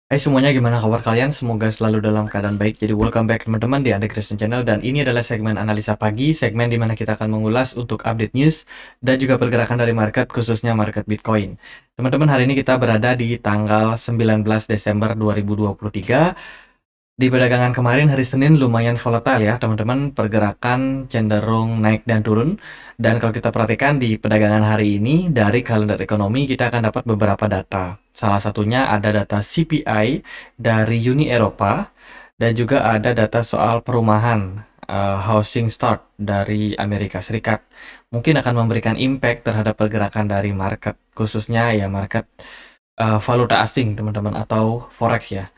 Hai semuanya, gimana kabar kalian? Semoga selalu dalam keadaan baik. Jadi welcome back teman-teman di Andre Christian Channel, dan ini adalah segmen analisa pagi, segmen di mana kita akan mengulas untuk update news dan juga pergerakan dari market, khususnya market Bitcoin. Teman-teman, hari ini kita berada di tanggal 19 Desember 2023. Di perdagangan kemarin hari Senin lumayan volatile ya teman-teman, pergerakan cenderung naik dan turun. Dan kalau kita perhatikan di perdagangan hari ini dari kalender ekonomi, kita akan dapat beberapa data. Salah satunya ada data CPI dari Uni Eropa, dan juga ada data soal perumahan, housing start dari Amerika Serikat. Mungkin akan memberikan impact terhadap pergerakan dari market, khususnya ya market valuta asing teman-teman, atau forex ya.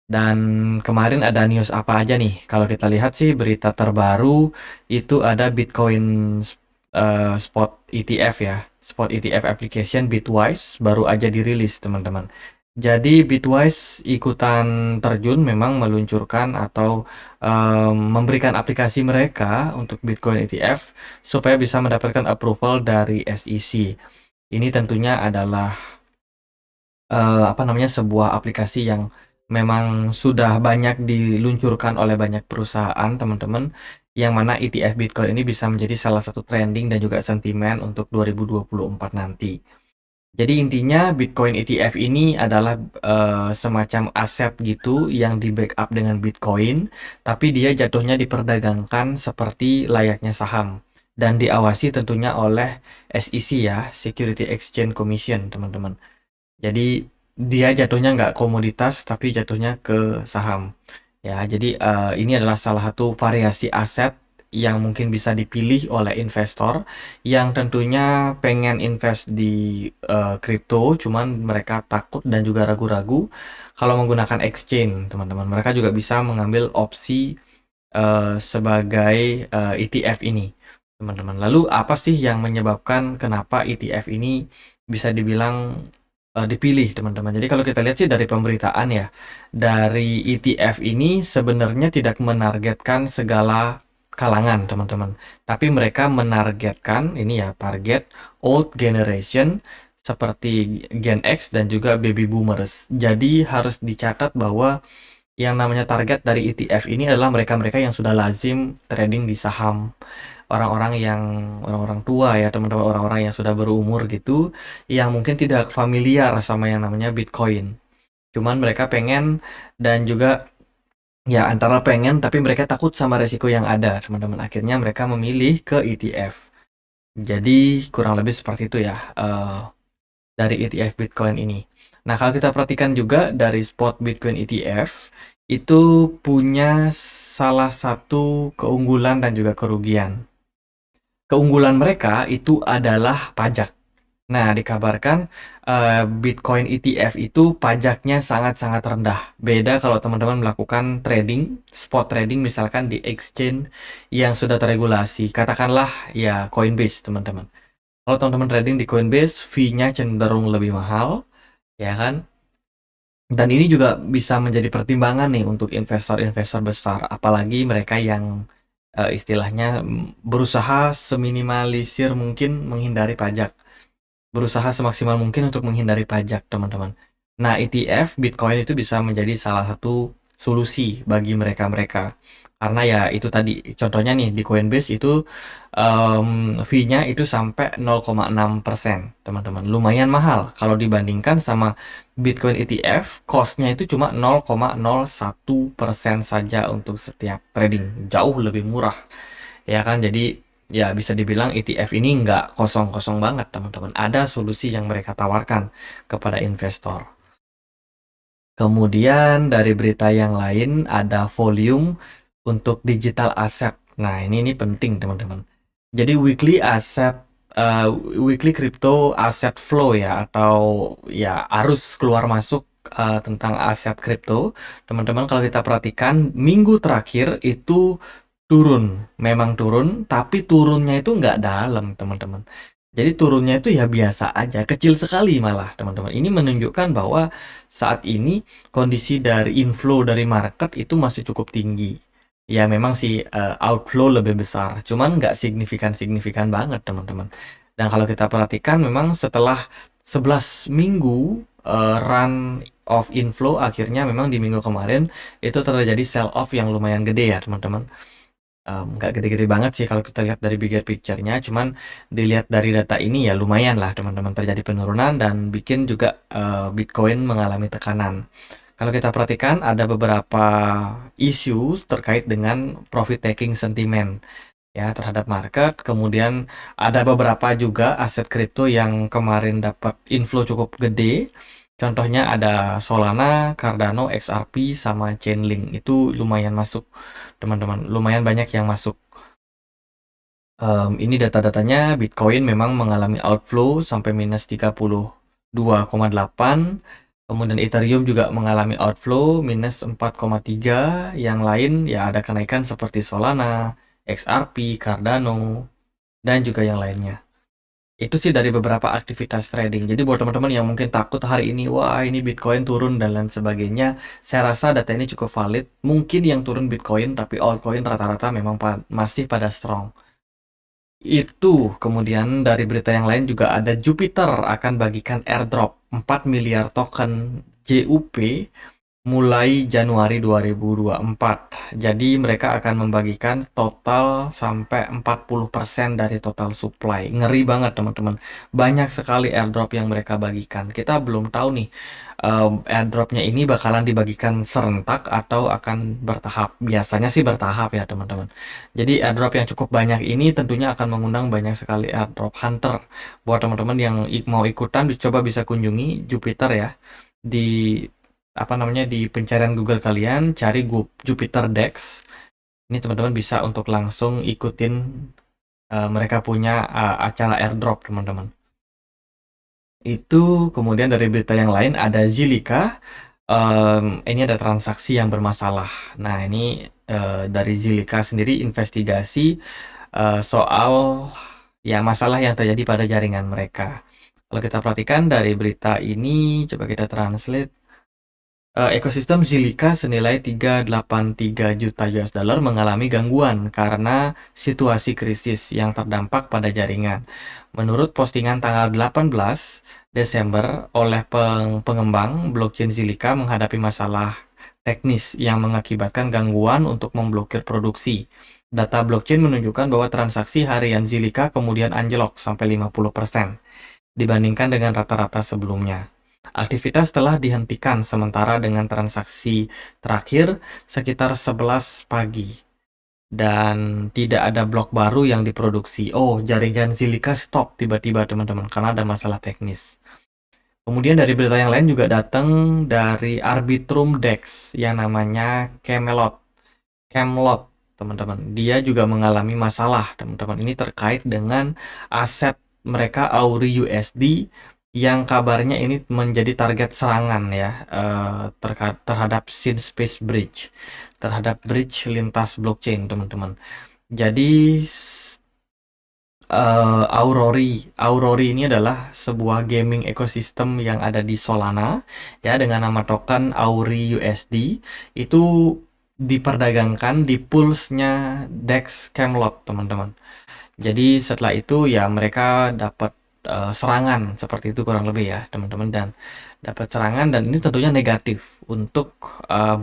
Dan kemarin ada news apa aja nih? Kalau kita lihat sih berita terbaru itu ada Bitcoin spot ETF ya. Spot ETF application Bitwise baru aja dirilis, teman-teman. Jadi Bitwise ikutan terjun, memang meluncurkan atau memberikan aplikasi mereka untuk Bitcoin ETF supaya bisa mendapatkan approval dari SEC. Ini tentunya adalah sebuah aplikasi yang memang sudah banyak diluncurkan oleh banyak perusahaan, teman-teman, yang mana ETF Bitcoin ini bisa menjadi salah satu trending dan juga sentimen untuk 2024 nanti. Jadi intinya Bitcoin ETF ini adalah semacam aset gitu yang di backup dengan Bitcoin, tapi dia jatuhnya diperdagangkan seperti layaknya saham dan diawasi tentunya oleh SEC ya, Security Exchange Commission, teman-teman. Jadi dia jatuhnya nggak komoditas, tapi jatuhnya ke saham. Ya, jadi ini adalah salah satu variasi aset yang mungkin bisa dipilih oleh investor yang tentunya pengen invest di kripto, cuman mereka takut dan juga ragu-ragu kalau menggunakan exchange, teman-teman. Mereka juga bisa mengambil opsi sebagai ETF ini, teman-teman. Lalu apa sih yang menyebabkan kenapa ETF ini bisa dibilang dipilih, teman-teman? Jadi kalau kita lihat sih dari pemberitaan ya, dari ETF ini sebenarnya tidak menargetkan segala kalangan, teman-teman. Tapi mereka menargetkan ini ya, target old generation seperti Gen X dan juga baby boomers. Jadi harus dicatat bahwa yang namanya target dari ETF ini adalah mereka-mereka yang sudah lazim trading di saham, orang-orang tua ya teman-teman, orang-orang yang sudah berumur gitu, yang mungkin tidak familiar sama yang namanya Bitcoin. Cuman mereka pengen, dan juga ya antara pengen tapi mereka takut sama resiko yang ada, teman-teman. Akhirnya mereka memilih ke ETF. Jadi kurang lebih seperti itu ya dari ETF Bitcoin ini. Nah, kalau kita perhatikan juga dari spot Bitcoin ETF, itu punya salah satu keunggulan dan juga kerugian. Keunggulan mereka itu adalah pajak. Nah, dikabarkan Bitcoin ETF itu pajaknya sangat-sangat rendah. Beda kalau teman-teman melakukan trading, spot trading misalkan di exchange yang sudah terregulasi. Katakanlah ya Coinbase, teman-teman. Kalau teman-teman trading di Coinbase, fee-nya cenderung lebih mahal, ya kan? Dan ini juga bisa menjadi pertimbangan nih untuk investor-investor besar, apalagi mereka yang istilahnya berusaha seminimalisir mungkin menghindari pajak, berusaha semaksimal mungkin untuk menghindari pajak, teman-teman. Nah, ETF Bitcoin itu bisa menjadi salah satu solusi bagi mereka-mereka. Karena ya itu tadi, contohnya nih di Coinbase itu fee-nya itu sampai 0,6%, teman-teman. Lumayan mahal kalau dibandingkan sama Bitcoin ETF, cost-nya itu cuma 0,01% saja untuk setiap trading. Jauh lebih murah, ya kan? Jadi ya bisa dibilang ETF ini nggak kosong-kosong banget, teman-teman. Ada solusi yang mereka tawarkan kepada investor. Kemudian dari berita yang lain ada volume untuk digital asset. Nah, ini penting, teman-teman. Jadi weekly crypto asset flow ya, atau ya arus keluar masuk tentang aset kripto. Teman-teman, kalau kita perhatikan minggu terakhir itu turun, memang turun, tapi turunnya itu nggak dalam, teman-teman. Jadi turunnya itu ya biasa aja, kecil sekali malah, teman-teman. Ini menunjukkan bahwa saat ini kondisi dari inflow dari market itu masih cukup tinggi. Ya memang sih outflow lebih besar, cuman nggak signifikan-signifikan banget, teman-teman. Dan kalau kita perhatikan memang setelah 11 minggu run of inflow, akhirnya memang di minggu kemarin itu terjadi sell off yang lumayan gede ya teman-teman. Nggak gede-gede banget sih kalau kita lihat dari bigger picture-nya, cuman dilihat dari data ini ya lumayan lah teman-teman, terjadi penurunan dan bikin juga Bitcoin mengalami tekanan. Kalau kita perhatikan ada beberapa isu terkait dengan profit taking sentiment ya terhadap market. Kemudian ada beberapa juga aset kripto yang kemarin dapat inflow cukup gede. Contohnya ada Solana, Cardano, XRP, sama Chainlink. Itu lumayan masuk, teman-teman. Lumayan banyak yang masuk. Ini data-datanya, Bitcoin memang mengalami outflow sampai minus 32,8. Kemudian Ethereum juga mengalami outflow minus 4,3. Yang lain ya ada kenaikan seperti Solana, XRP, Cardano, dan juga yang lainnya. Itu sih dari beberapa aktivitas trading. Jadi buat teman-teman yang mungkin takut hari ini, wah ini Bitcoin turun dan lain sebagainya, saya rasa data ini cukup valid. Mungkin yang turun Bitcoin, tapi altcoin rata-rata memang masih pada strong. Itu kemudian dari berita yang lain juga ada Jupiter akan bagikan airdrop 4 miliar token JUP mulai Januari 2024. Jadi mereka akan membagikan total sampai 40% dari total supply. Ngeri banget teman-teman. Banyak sekali airdrop yang mereka bagikan. Kita belum tahu nih airdropnya ini bakalan dibagikan serentak atau akan bertahap. Biasanya sih bertahap ya teman-teman. Jadi airdrop yang cukup banyak ini tentunya akan mengundang banyak sekali airdrop hunter. Buat teman-teman yang mau ikutan, coba bisa kunjungi Jupiter ya. Di di pencarian Google kalian cari Jupiter Dex. Ini teman-teman bisa untuk langsung ikutin mereka punya acara airdrop teman-teman. Itu kemudian dari berita yang lain ada Zilliqa. Ini ada transaksi yang bermasalah. Nah ini dari Zilliqa sendiri investigasi soal ya masalah yang terjadi pada jaringan mereka. Kalau kita perhatikan dari berita ini, coba kita translate. Ekosistem Zilliqa senilai 383 juta US dollar mengalami gangguan karena situasi krisis yang terdampak pada jaringan. Menurut postingan tanggal 18 Desember oleh pengembang, blockchain Zilliqa menghadapi masalah teknis yang mengakibatkan gangguan untuk memblokir produksi. Data blockchain menunjukkan bahwa transaksi harian Zilliqa kemudian anjlok sampai 50% dibandingkan dengan rata-rata sebelumnya. Aktivitas telah dihentikan sementara dengan transaksi terakhir sekitar 11 pagi. Dan tidak ada blok baru yang diproduksi. Oh, jaringan Zilliqa stop tiba-tiba teman-teman karena ada masalah teknis. Kemudian dari berita yang lain juga datang dari Arbitrum DEX yang namanya Camelot. Teman-teman. Dia juga mengalami masalah, teman-teman. Ini terkait dengan aset mereka Auri USD yang kabarnya ini menjadi target serangan ya terhadap Space Bridge, terhadap bridge lintas blockchain teman-teman. Jadi Aurori ini adalah sebuah gaming ekosistem yang ada di Solana ya dengan nama token Auri USD. Itu diperdagangkan di poolsnya DEX Camelot teman-teman. Jadi setelah itu ya mereka dapat serangan seperti itu kurang lebih ya teman-teman, dan dapat serangan dan ini tentunya negatif untuk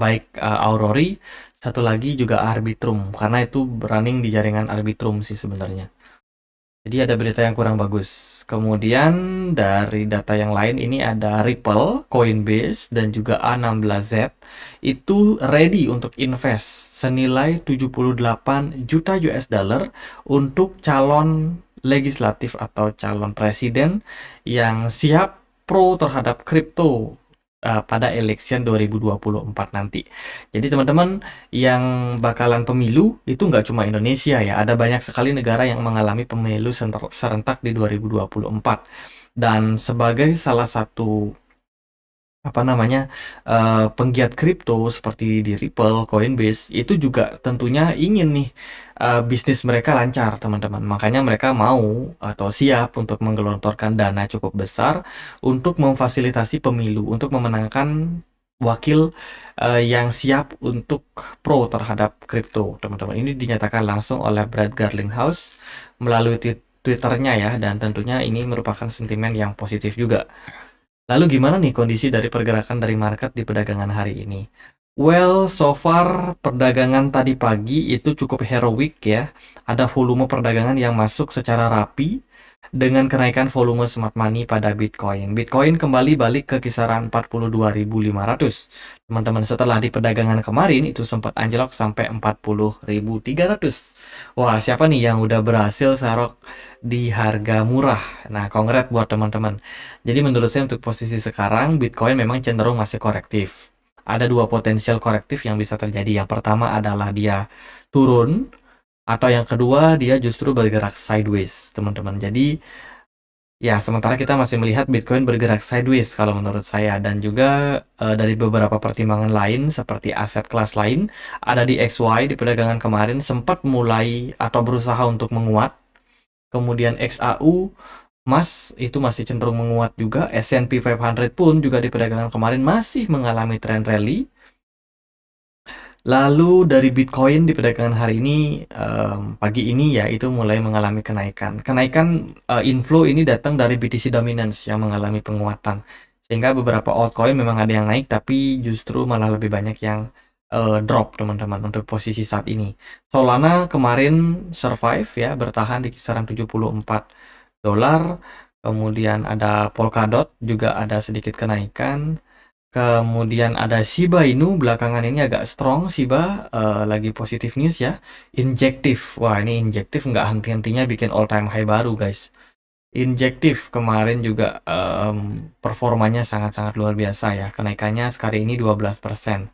baik Aurori, satu lagi juga Arbitrum karena itu running di jaringan Arbitrum sih sebenarnya. Jadi ada berita yang kurang bagus. Kemudian dari data yang lain ini ada Ripple, Coinbase, dan juga A16Z itu ready untuk invest senilai 78 juta US dollar untuk calon legislatif atau calon presiden yang siap pro terhadap kripto pada election 2024 nanti. Jadi teman-teman yang bakalan pemilu itu nggak cuma Indonesia ya, ada banyak sekali negara yang mengalami pemilu serentak di 2024. Dan sebagai salah satu penggiat kripto seperti di Ripple, Coinbase itu juga tentunya ingin nih bisnis mereka lancar teman-teman. Makanya mereka mau atau siap untuk menggelontorkan dana cukup besar untuk memfasilitasi pemilu, untuk memenangkan wakil yang siap untuk pro terhadap kripto teman-teman. Ini dinyatakan langsung oleh Brad Garlinghouse melalui Twitternya ya, dan tentunya ini merupakan sentimen yang positif juga. Lalu gimana nih kondisi dari pergerakan dari market di perdagangan hari ini? Well, so far perdagangan tadi pagi itu cukup heroik ya. Ada volume perdagangan yang masuk secara rapi dengan kenaikan volume smart money pada Bitcoin. Bitcoin kembali balik ke kisaran 42.500. Teman-teman, setelah di perdagangan kemarin itu sempat anjlok sampai 40.300. Wah, siapa nih yang udah berhasil sarok di harga murah? Nah, kongret buat teman-teman. Jadi menurut saya untuk posisi sekarang Bitcoin memang cenderung masih korektif. Ada dua potensial korektif yang bisa terjadi. Yang pertama adalah dia turun, atau yang kedua dia justru bergerak sideways, teman-teman. Jadi ya sementara kita masih melihat Bitcoin bergerak sideways kalau menurut saya, dan juga dari beberapa pertimbangan lain seperti aset kelas lain ada di XY di perdagangan kemarin sempat mulai atau berusaha untuk menguat. Kemudian XAU Mas itu masih cenderung menguat juga. S&P 500 pun juga di perdagangan kemarin masih mengalami tren rally. Lalu dari Bitcoin di perdagangan hari ini, pagi ini ya itu mulai mengalami kenaikan. Kenaikan inflow ini datang dari BTC Dominance yang mengalami penguatan. Sehingga beberapa altcoin memang ada yang naik, tapi justru malah lebih banyak yang drop, teman-teman, untuk posisi saat ini. Solana kemarin survive ya, bertahan di kisaran $74. Kemudian ada Polkadot juga ada sedikit kenaikan. Kemudian ada Shiba Inu belakangan ini agak strong. Shiba lagi positif news ya. Injective, wah ini Injective nggak henti-hentinya bikin all time high baru guys. Injective kemarin juga performanya sangat-sangat luar biasa ya. Kenaikannya sekali ini 12%.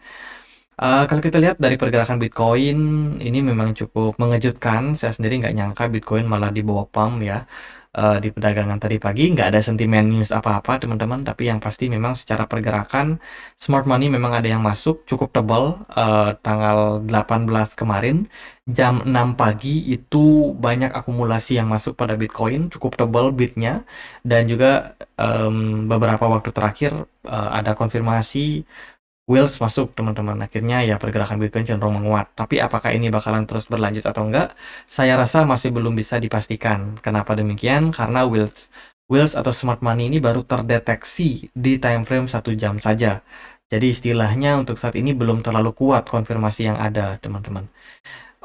Kalau kita lihat dari pergerakan Bitcoin ini memang cukup mengejutkan. Saya sendiri nggak nyangka Bitcoin malah di bawah pump ya. Di perdagangan tadi pagi nggak ada sentimen news apa-apa teman-teman, tapi yang pasti memang secara pergerakan smart money memang ada yang masuk cukup tebal. Tanggal 18 kemarin jam 6 pagi itu banyak akumulasi yang masuk pada Bitcoin, cukup tebal bitnya, dan juga beberapa waktu terakhir ada konfirmasi Wheels masuk teman-teman. Akhirnya ya pergerakan Bitcoin cenderung menguat. Tapi apakah ini bakalan terus berlanjut atau enggak? Saya rasa masih belum bisa dipastikan. Kenapa demikian? Karena Wheels atau smart money ini baru terdeteksi di time frame 1 jam saja. Jadi istilahnya untuk saat ini belum terlalu kuat konfirmasi yang ada, teman-teman.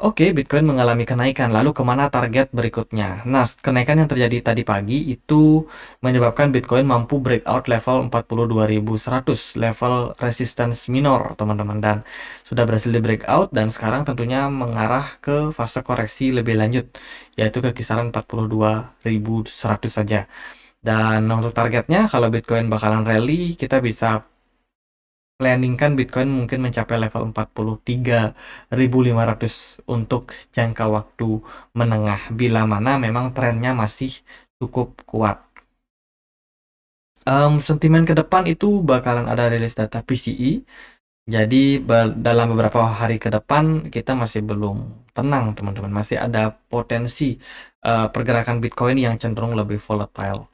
Oke, Bitcoin mengalami kenaikan. Lalu kemana target berikutnya? Nah, kenaikan yang terjadi tadi pagi itu menyebabkan Bitcoin mampu breakout level 42.100, level resistance minor, teman-teman. Dan sudah berhasil di breakout dan sekarang tentunya mengarah ke fase koreksi lebih lanjut, yaitu ke kisaran 42.100 saja. Dan untuk targetnya, kalau Bitcoin bakalan rally, kita bisa planningkan Bitcoin mungkin mencapai level 43.500 untuk jangka waktu menengah, bila mana memang trennya masih cukup kuat. Sentimen ke depan itu bakalan ada rilis data PCE, jadi dalam beberapa hari ke depan kita masih belum tenang teman-teman, masih ada potensi pergerakan Bitcoin yang cenderung lebih volatile.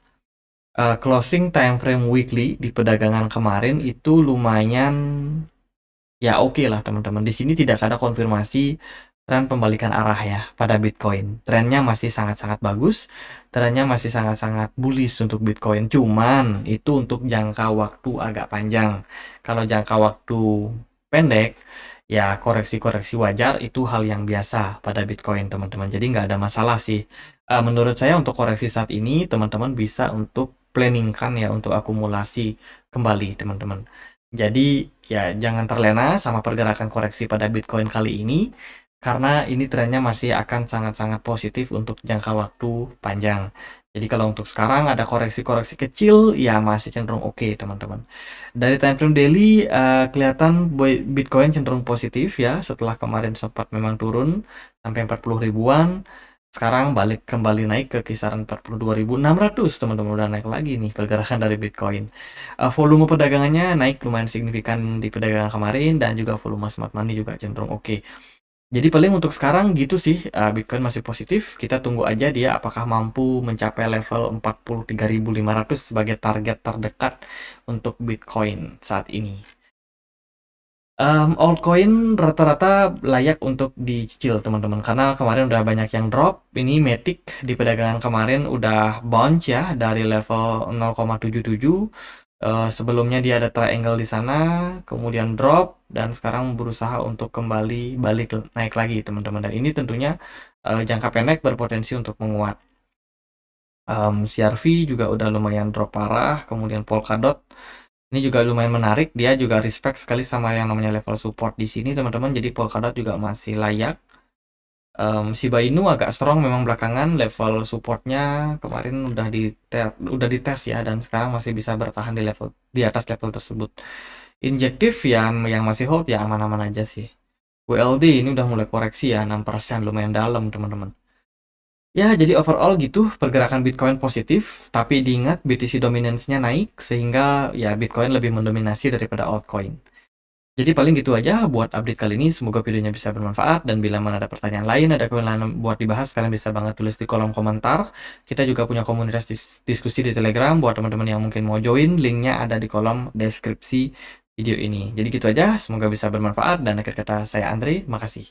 Closing time frame weekly di perdagangan kemarin itu lumayan ya oke lah teman-teman. Di sini tidak ada konfirmasi tren pembalikan arah ya pada Bitcoin. Trennya masih sangat-sangat bagus, trennya masih sangat-sangat bullish untuk Bitcoin. Cuman itu untuk jangka waktu agak panjang. Kalau jangka waktu pendek, ya koreksi-koreksi wajar itu hal yang biasa pada Bitcoin teman-teman. Jadi nggak ada masalah sih. Menurut saya untuk koreksi saat ini teman-teman bisa untuk planningkan ya untuk akumulasi kembali teman-teman. Jadi ya jangan terlena sama pergerakan koreksi pada Bitcoin kali ini, karena ini trennya masih akan sangat-sangat positif untuk jangka waktu panjang. Jadi kalau untuk sekarang ada koreksi-koreksi kecil ya masih cenderung oke teman-teman. Dari time frame daily kelihatan Bitcoin cenderung positif ya, setelah kemarin sempat memang turun sampai 40 ribuan. Sekarang balik kembali naik ke kisaran 42.600 teman-teman, udah naik lagi nih pergerakan dari Bitcoin. Volume perdagangannya naik lumayan signifikan di perdagangan kemarin, dan juga volume smart money juga cenderung oke. Jadi paling untuk sekarang gitu sih, Bitcoin masih positif. Kita tunggu aja dia apakah mampu mencapai level 43.500 sebagai target terdekat untuk Bitcoin saat ini. Altcoin rata-rata layak untuk dicicil teman-teman, karena kemarin udah banyak yang drop. Ini Matic di perdagangan kemarin udah bounce ya dari level 0,77 Sebelumnya dia ada triangle di sana, kemudian drop, dan sekarang berusaha untuk kembali balik naik lagi teman-teman. Dan ini tentunya jangka pendek berpotensi untuk menguat. CRV juga udah lumayan drop parah, kemudian Polkadot ini juga lumayan menarik, dia juga respect sekali sama yang namanya level support di sini teman-teman. Jadi Polkadot juga masih layak. Shiba Inu agak strong memang belakangan, level supportnya kemarin udah dites ya, dan sekarang masih bisa bertahan di atas level tersebut. Injektif ya yang masih hold ya aman-aman aja sih. WLD ini udah mulai koreksi ya 6%, lumayan dalam teman-teman. Ya, jadi overall gitu pergerakan Bitcoin positif, tapi diingat BTC dominance-nya naik sehingga ya Bitcoin lebih mendominasi daripada altcoin. Jadi paling gitu aja buat update kali ini. Semoga videonya bisa bermanfaat, dan bila mana ada pertanyaan lain, ada koin lain buat dibahas, kalian bisa banget tulis di kolom komentar. Kita juga punya komunitas diskusi di Telegram buat teman-teman yang mungkin mau join. Linknya ada di kolom deskripsi video ini. Jadi gitu aja, semoga bisa bermanfaat, dan akhir kata saya Andre, makasih.